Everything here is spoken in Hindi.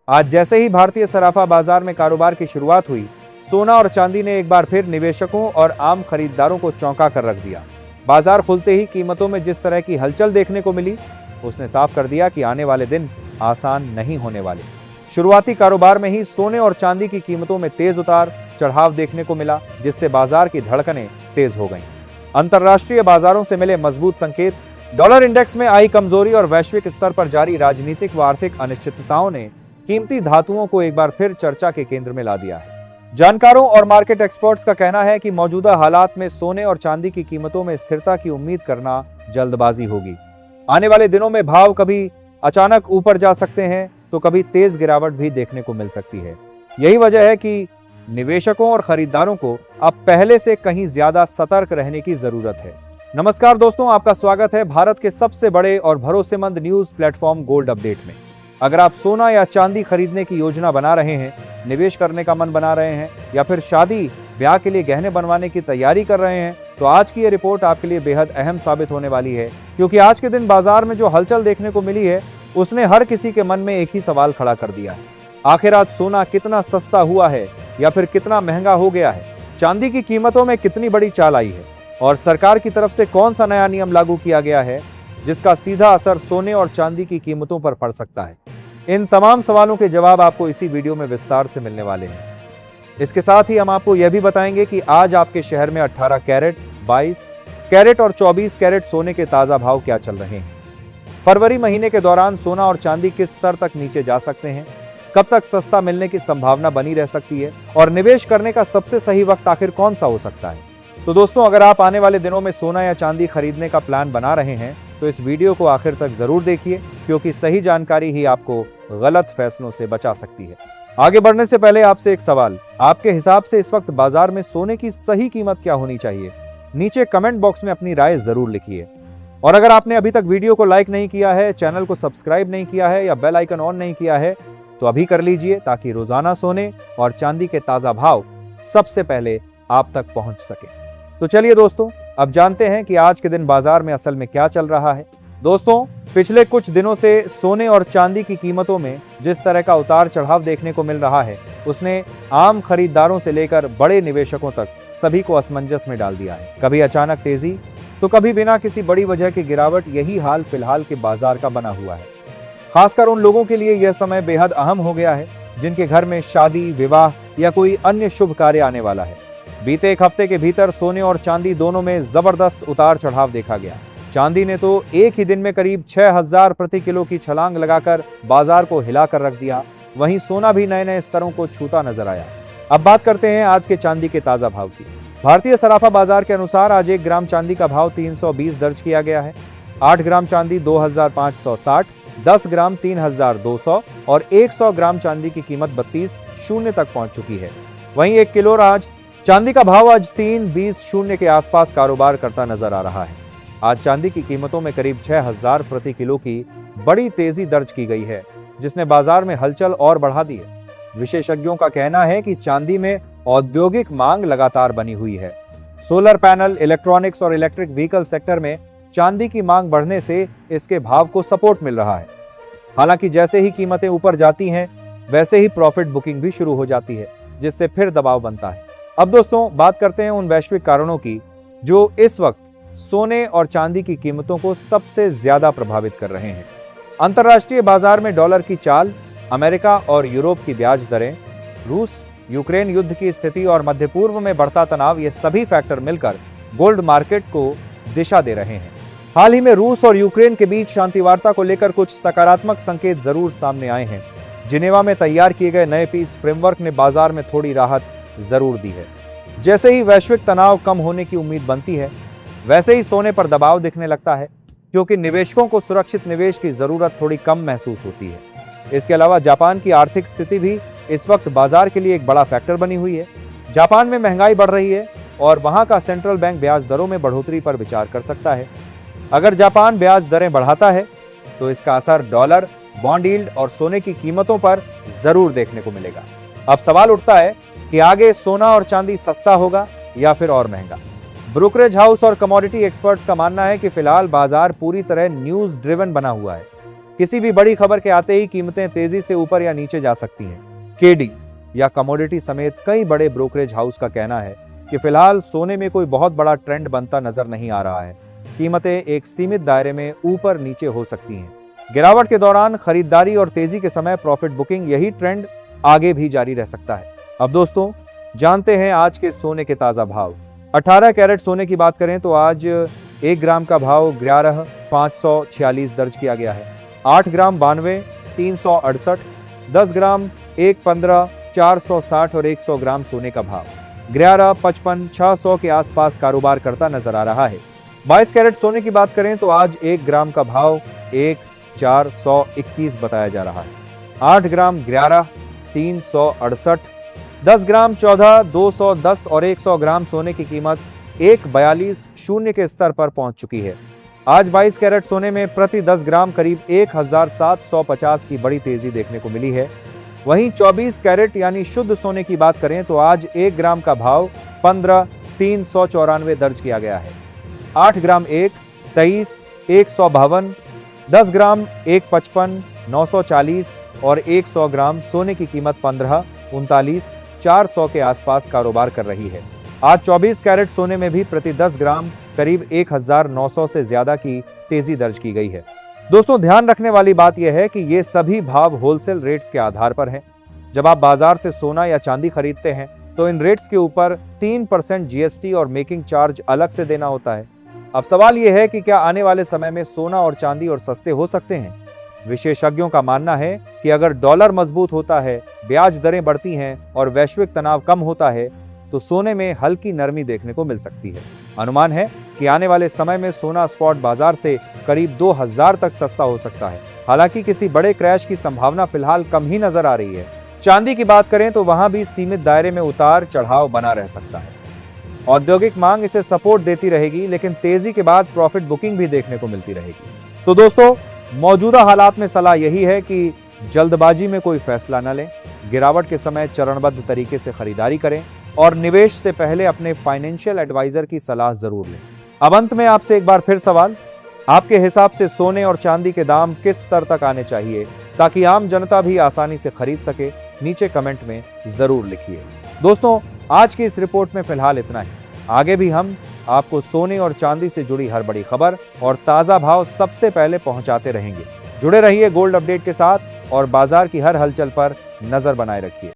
आज जैसे ही भारतीय सराफा बाजार में कारोबार की शुरुआत हुई, सोना और चांदी ने एक बार फिर निवेशकों और आम खरीदारों को चौंका कर रख दिया। बाजार खुलते ही कीमतों में जिस तरह की हलचल देखने को मिली, उसने साफ कर दिया कि आने वाले दिन आसान नहीं होने वाले। शुरुआती कारोबार में ही सोने और चांदी की कीमतों में तेज उतार चढ़ाव देखने को मिला, जिससे बाजार की धड़कनें तेज हो गईं। अंतर्राष्ट्रीय बाजारों से मिले मजबूत संकेत, डॉलर इंडेक्स में आई कमजोरी और वैश्विक स्तर पर जारी राजनीतिक व आर्थिक अनिश्चितताओं ने कीमती धातुओं को एक बार फिर चर्चा के केंद्र में ला दिया है। जानकारों और मार्केट एक्सपर्ट्स का कहना है कि मौजूदा हालात में सोने और चांदी की कीमतों में स्थिरता की उम्मीद करना जल्दबाजी होगी। आने वाले दिनों में भाव कभी अचानक ऊपर जा सकते हैं तो कभी तेज गिरावट भी देखने को मिल सकती है। यही वजह है कि निवेशकों और खरीदारों को अब पहले से कहीं ज्यादा सतर्क रहने की जरूरत है। नमस्कार दोस्तों, आपका स्वागत है भारत के सबसे बड़े और भरोसेमंद न्यूज प्लेटफॉर्म गोल्ड अपडेट में। अगर आप सोना या चांदी खरीदने की योजना बना रहे हैं, निवेश करने का मन बना रहे हैं या फिर शादी ब्याह के लिए गहने बनवाने की तैयारी कर रहे हैं, तो आज की ये रिपोर्ट आपके लिए बेहद अहम साबित होने वाली है। क्योंकि आज के दिन बाजार में जो हलचल देखने को मिली है, उसने हर किसी के मन में एक ही सवाल खड़ा कर दिया है। आखिर आज सोना कितना सस्ता हुआ है या फिर कितना महंगा हो गया है? चांदी की कीमतों में कितनी बड़ी चाल आई है? और सरकार की तरफ से कौन सा नया नियम लागू किया गया है जिसका सीधा असर सोने और चांदी की कीमतों पर पड़ सकता है? इन तमाम सवालों के जवाब आपको इसी वीडियो में विस्तार से मिलने वाले हैं। इसके साथ ही हम आपको यह भी बताएंगे कि आज आपके शहर में 18 कैरेट, 22 कैरेट और 24 कैरेट सोने के ताजा भाव क्या चल रहे हैं। फरवरी महीने के दौरान सोना और चांदी किस स्तर तक नीचे जा सकते हैं, कब तक सस्ता मिलने की संभावना बनी रह सकती है और निवेश करने का सबसे सही वक्त आखिर कौन सा हो सकता है। तो दोस्तों, अगर आप आने वाले दिनों में सोना या चांदी खरीदने का प्लान बना रहे हैं तो इस वीडियो को आखिर तक जरूर देखिए, क्योंकि सही जानकारी ही आपको गलत फैसलों से बचा सकती है। आगे बढ़ने से पहले आपसे एक सवाल, आपके हिसाब से इस वक्त बाजार में सोने की सही कीमत क्या होनी चाहिए? नीचे कमेंट बॉक्स में अपनी राय जरूर लिखिए। और अगर आपने अभी तक वीडियो को लाइक नहीं किया है, चैनल को सब्सक्राइब नहीं किया है या बेल आइकन ऑन नहीं किया है, तो अभी कर लीजिए, ताकि रोजाना सोने और चांदी के ताजा भाव सबसे पहले आप तक पहुंच सके। तो चलिए दोस्तों, अब जानते हैं कि आज के दिन बाजार में असल में क्या चल रहा है। दोस्तों, पिछले कुछ दिनों से सोने और चांदी की कीमतों में जिस तरह का उतार चढ़ाव देखने को मिल रहा है, उसने आम खरीदारों से लेकर बड़े निवेशकों तक सभी को असमंजस में डाल दिया है। कभी अचानक तेजी तो कभी बिना किसी बड़ी वजह की गिरावट, यही हाल फिलहाल के बाजार का बना हुआ है। खासकर उन लोगों के लिए यह समय बेहद अहम हो गया है जिनके घर में शादी, विवाह या कोई अन्य शुभ कार्य आने वाला है। बीते एक हफ्ते के भीतर सोने और चांदी दोनों में जबरदस्त उतार चढ़ाव देखा गया। चांदी ने तो एक ही दिन में करीब 6000 प्रति किलो की छलांग लगाकर बाजार को हिला कर रख दिया। वहीं सोना भी नए नए स्तरों को छूता नजर आया। अब बात करते हैं आज के चांदी के ताजा भाव की। भारतीय सराफा बाजार के अनुसार आज 1 ग्राम चांदी का भाव 320 दर्ज किया गया है। 8 ग्राम चांदी 2560, 10 ग्राम 3200 और 100 ग्राम चांदी की कीमत 32.0 तक पहुंच चुकी है। वहीं 1 किलो आज चांदी का भाव आज 3.20 के आसपास कारोबार करता नजर आ रहा है। आज चांदी की कीमतों में करीब 6000 प्रति किलो की बड़ी तेजी दर्ज की गई है, जिसने बाजार में हलचल और बढ़ा दी है। विशेषज्ञों का कहना है कि चांदी में औद्योगिक मांग लगातार बनी हुई है। सोलर पैनल, इलेक्ट्रॉनिक्स और इलेक्ट्रिक व्हीकल सेक्टर में चांदी की मांग बढ़ने से इसके भाव को सपोर्ट मिल रहा है। हालांकि जैसे ही कीमतें ऊपर जाती हैं, वैसे ही प्रॉफिट बुकिंग भी शुरू हो जाती है, जिससे फिर दबाव बनता है। अब दोस्तों, बात करते हैं उन वैश्विक कारणों की जो इस वक्त सोने और चांदी की कीमतों को सबसे ज्यादा प्रभावित कर रहे हैं। अंतर्राष्ट्रीय बाजार में डॉलर की चाल, अमेरिका और यूरोप की ब्याज दरें, रूस यूक्रेन युद्ध की स्थिति और मध्य पूर्व में बढ़ता तनाव, ये सभी फैक्टर मिलकर गोल्ड मार्केट को दिशा दे रहे हैं। हाल ही में रूस और यूक्रेन के बीच शांति वार्ता को लेकर कुछ सकारात्मक संकेत जरूर सामने आए हैं। जिनेवा में तैयार किए गए नए पीस फ्रेमवर्क ने बाजार में थोड़ी राहत जरूर दी है। जैसे ही वैश्विक तनाव कम होने की उम्मीद बनती है, वैसे ही सोने पर दबाव दिखने लगता है, क्योंकि निवेशकों को सुरक्षित निवेश की जरूरत थोड़ी कम महसूस होती है। इसके अलावा जापान की आर्थिक स्थिति भी इस वक्त बाजार के लिए एक बड़ा फैक्टर बनी हुई है। जापान में महंगाई बढ़ रही है और वहां का सेंट्रल बैंक ब्याज दरों में बढ़ोतरी पर विचार कर सकता है। अगर जापान ब्याज दरें बढ़ाता है तो इसका असर डॉलर, बॉन्ड यील्ड और सोने की कीमतों पर जरूर देखने को मिलेगा। अब सवाल उठता है कि आगे सोना और चांदी सस्ता होगा या फिर और महंगा। ब्रोकरेज हाउस और कमोडिटी एक्सपर्ट्स का मानना है कि फिलहाल बाजार पूरी तरह न्यूज ड्रिवन बना हुआ है। किसी भी बड़ी खबर के आते ही कीमतें तेजी से ऊपर या नीचे जा सकती हैं। केडी या कमोडिटी समेत कई बड़े ब्रोकरेज हाउस का कहना है कि फिलहाल सोने में कोई बहुत बड़ा ट्रेंड बनता नजर नहीं आ रहा है। कीमतें एक सीमित दायरे में ऊपर नीचे हो सकती हैं। गिरावट के दौरान खरीदारी और तेजी के समय प्रॉफिट बुकिंग, यही ट्रेंड आगे भी जारी रह सकता है। अब दोस्तों जानते हैं आज के सोने के ताजा भाव। 18 कैरेट सोने की बात करें तो आज 1 ग्राम का भाव 11,546 दर्ज किया गया है। 8 ग्राम 92,368, 10 ग्राम 1,15,460 और 100 ग्राम सोने का भाव 11,55,600 के आसपास कारोबार करता नजर आ रहा है। 22 कैरेट सोने की बात करें तो आज 1 ग्राम का भाव 1,421 बताया जा रहा है। 8 ग्राम 11,368, 10 ग्राम 14,210 और 100 ग्राम सोने की कीमत 1,42,0 के स्तर पर पहुंच चुकी है। आज 22 कैरेट सोने में प्रति 10 ग्राम करीब 1,750 की बड़ी तेजी देखने को मिली है। वहीं 24 कैरेट यानी शुद्ध सोने की बात करें तो आज 1 ग्राम का भाव 15,394 दर्ज किया गया है। 8 ग्राम 23,152, 10 ग्राम 1,55,940 और 100 ग्राम सोने की कीमत 15,39,400 के आसपास कारोबार कर रही है। आज 24 कैरेट सोने में भी प्रति 10 ग्राम करीब 1,900 से ज्यादा की तेजी दर्ज की गई है। दोस्तों ध्यान रखने वाली बात यह है कि ये सभी भाव होलसेल रेट्स के आधार पर हैं। जब आप बाजार से सोना या चांदी खरीदते हैं तो इन रेट्स के ऊपर 3% जीएसटी और मेकिंग चार्ज अलग से देना होता है। अब सवाल यह है कि क्या आने वाले समय में सोना और चांदी और सस्ते हो सकते हैं? विशेषज्ञों का मानना है कि अगर डॉलर मजबूत होता है, ब्याज दरें बढ़ती हैं और वैश्विक तनाव कम होता है तो सोने में हल्की नरमी देखने को मिल सकती है। अनुमान है कि आने वाले समय में सोना स्पॉट बाजार से करीब 2,000 तक सस्ता हो सकता है। हालांकि किसी बड़े क्रैश की संभावना फिलहाल कम ही नजर आ रही है। चांदी की बात करें तो वहां भी सीमित दायरे में उतार चढ़ाव बना रह सकता है। औद्योगिक मांग इसे सपोर्ट देती रहेगी, लेकिन तेजी के बाद प्रॉफिट बुकिंग भी देखने को मिलती रहेगी। तो दोस्तों मौजूदा हालात में सलाह यही है कि जल्दबाजी में कोई फैसला न लें, गिरावट के समय चरणबद्ध तरीके से खरीदारी करें और निवेश से पहले अपने फाइनेंशियल एडवाइजर की सलाह जरूर लें। अब अंत में आपसे एक बार फिर सवाल, आपके हिसाब से सोने और चांदी के दाम किस स्तर तक आने चाहिए ताकि आम जनता भी आसानी से खरीद सके? नीचे कमेंट में जरूर लिखिए। दोस्तों आज की इस रिपोर्ट में फिलहाल इतना ही। आगे भी हम आपको सोने और चांदी से जुड़ी हर बड़ी खबर और ताजा भाव सबसे पहले पहुंचाते रहेंगे। जुड़े रहिए गोल्ड अपडेट के साथ और बाजार की हर हलचल पर नजर बनाए रखिए।